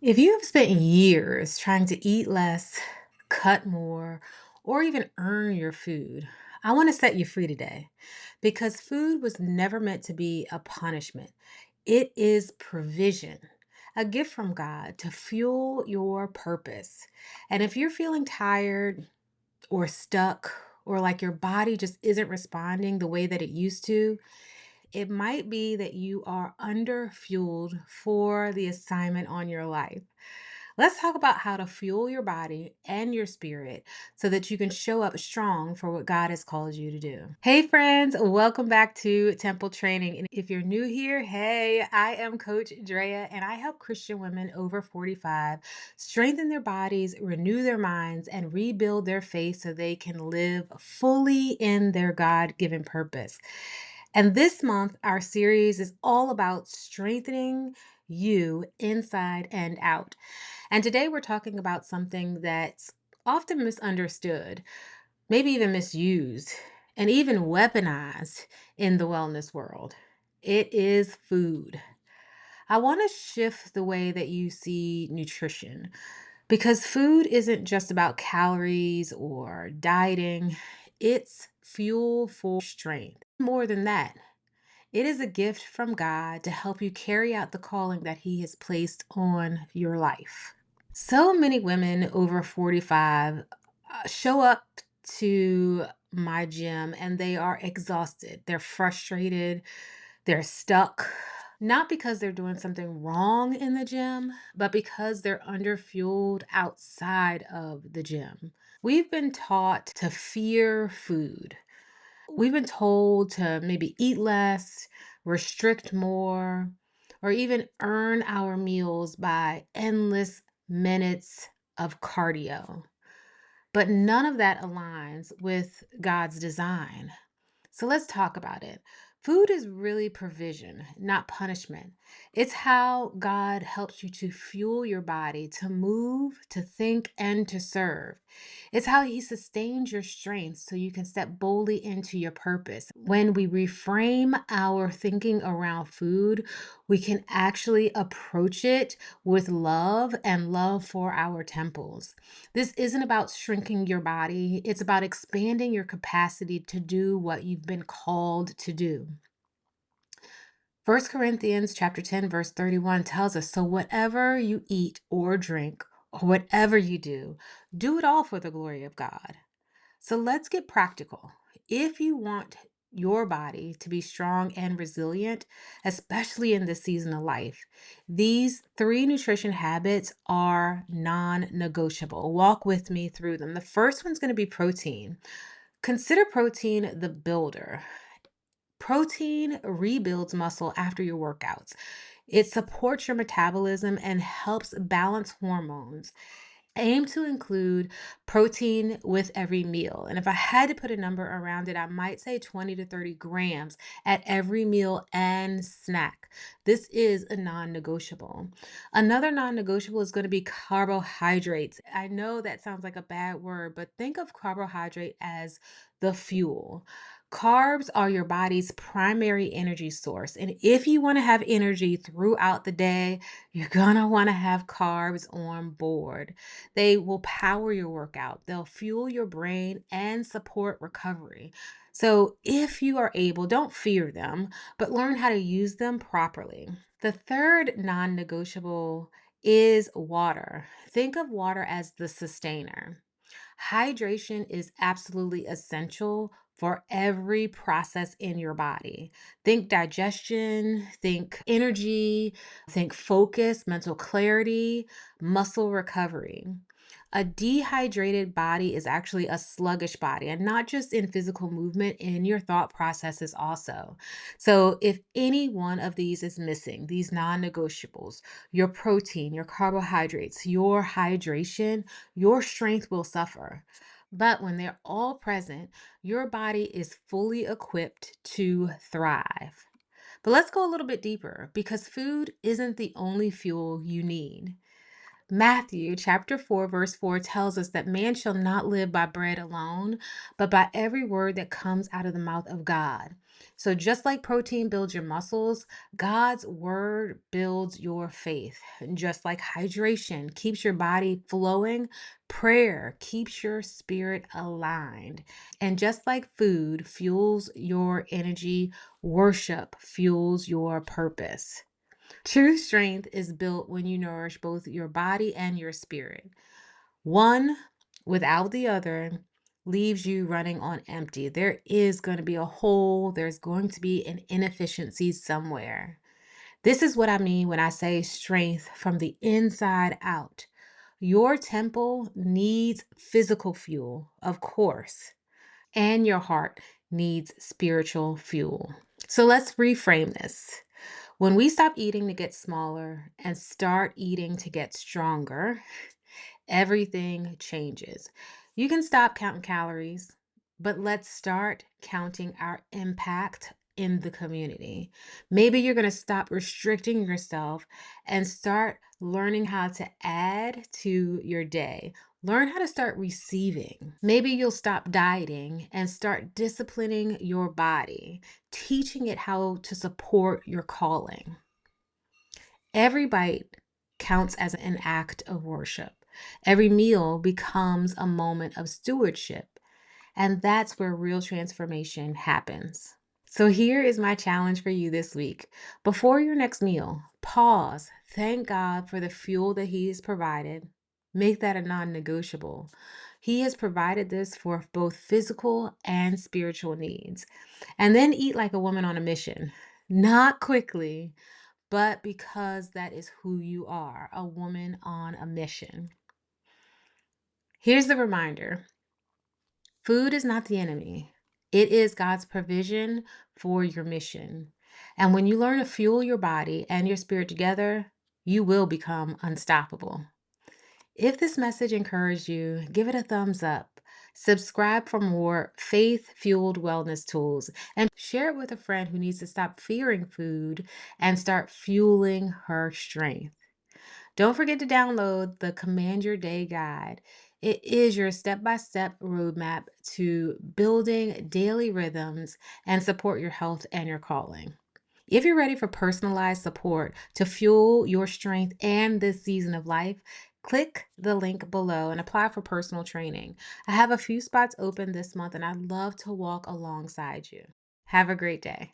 If you have spent years trying to eat less, cut more, or even earn your food, I want to set you free today because food was never meant to be a punishment. It is provision, a gift from God to fuel your purpose. And if you're feeling tired or stuck, or like your body just isn't responding the way that it used to, it might be that you are under fueled for the assignment on your life. Let's talk about how to fuel your body and your spirit so that you can show up strong for what God has called you to do. Hey, friends, welcome back to Temple Training. And if you're new here, hey, I am Coach Drea, and I help Christian women over 45 strengthen their bodies, renew their minds, and rebuild their faith so they can live fully in their God given purpose. And this month, our series is all about strengthening you inside and out. And today we're talking about something that's often misunderstood, maybe even misused, and even weaponized in the wellness world. It is food. I want to shift the way that you see nutrition because food isn't just about calories or dieting, it's fuel for strength. More than that, it is a gift from God to help you carry out the calling that He has placed on your life. So many women over 45 show up to my gym and they are exhausted. They're frustrated. They're stuck. Not because they're doing something wrong in the gym, but because they're underfueled outside of the gym. We've been taught to fear food. We've been told to maybe eat less, restrict more, or even earn our meals by endless minutes of cardio. But none of that aligns with God's design. So let's talk about it. Food is really provision, not punishment. It's how God helps you to fuel your body, to move, to think, and to serve. It's how He sustains your strength so you can step boldly into your purpose. When we reframe our thinking around food, we can actually approach it with love and love for our temples. This isn't about shrinking your body, it's about expanding your capacity to do what you've been called to do. 1 Corinthians chapter 10 verse 31 tells us, so whatever you eat or drink or whatever you do it all for the glory of God. So let's get practical. If you want your body to be strong and resilient, especially in this season of life, these three nutrition habits are non-negotiable. Walk with me through them. The first one's going to be protein. Consider protein the builder. Protein rebuilds muscle after your workouts. It supports your metabolism and helps balance hormones. Aim to include protein with every meal. And if I had to put a number around it, I might say 20 to 30 grams at every meal and snack. This is a non negotiable. Another non negotiable is going to be carbohydrates. I know that sounds like a bad word, but think of carbohydrate as the fuel. Carbs are your body's primary energy source. And if you want to have energy throughout the day, you're going to want to have carbs on board. They will power your workout, they'll fuel your brain and support recovery. So, if you are able, don't fear them, but learn how to use them properly. The third non negotiable is water. Think of water as the sustainer. Hydration is absolutely essential for every process in your body. Think digestion, think energy, think focus, mental clarity, muscle recovery. A dehydrated body is actually a sluggish body, and not just in physical movement, in your thought processes also. So, if any one of these is missing, these non negotiables, your protein, your carbohydrates, your hydration, your strength will suffer. But when they're all present, your body is fully equipped to thrive. But let's go a little bit deeper because food isn't the only fuel you need. Matthew chapter 4, verse 4 tells us that man shall not live by bread alone, but by every word that comes out of the mouth of God. So, just like protein builds your muscles, God's word builds your faith. And just like hydration keeps your body flowing, prayer keeps your spirit aligned. And just like food fuels your energy, worship fuels your purpose. True strength is built when you nourish both your body and your spirit. One without the other leaves you running on empty. There is going to be a hole, there's going to be an inefficiency somewhere. This is what I mean when I say strength from the inside out. Your temple needs physical fuel, of course, and your heart needs spiritual fuel. So let's reframe this. When we stop eating to get smaller and start eating to get stronger, everything changes. You can stop counting calories, but let's start counting our impact in the community. Maybe you're going to stop restricting yourself and start learning how to add to your day. Learn how to start receiving. Maybe you'll stop dieting and start disciplining your body, teaching it how to support your calling. Every bite counts as an act of worship. Every meal becomes a moment of stewardship. And that's where real transformation happens. So here is my challenge for you this week. Before your next meal, pause. Thank God for the fuel that He has provided. Make that a non negotiable. He has provided this for both physical and spiritual needs. And then eat like a woman on a mission. Not quickly, but because that is who you are, a woman on a mission. Here's the reminder: food is not the enemy, it is God's provision for your mission. And when you learn to fuel your body and your spirit together, you will become unstoppable. If this message encouraged you, give it a thumbs up. Subscribe for more faith fueled wellness tools and share it with a friend who needs to stop fearing food and start fueling her strength. Don't forget to download the Command Your Day guide. It is your step by step roadmap to building daily rhythms and support your health and your calling. If you're ready for personalized support to fuel your strength and this season of life, click the link below and apply for personal training. I have a few spots open this month and I'd love to walk alongside you. Have a great day.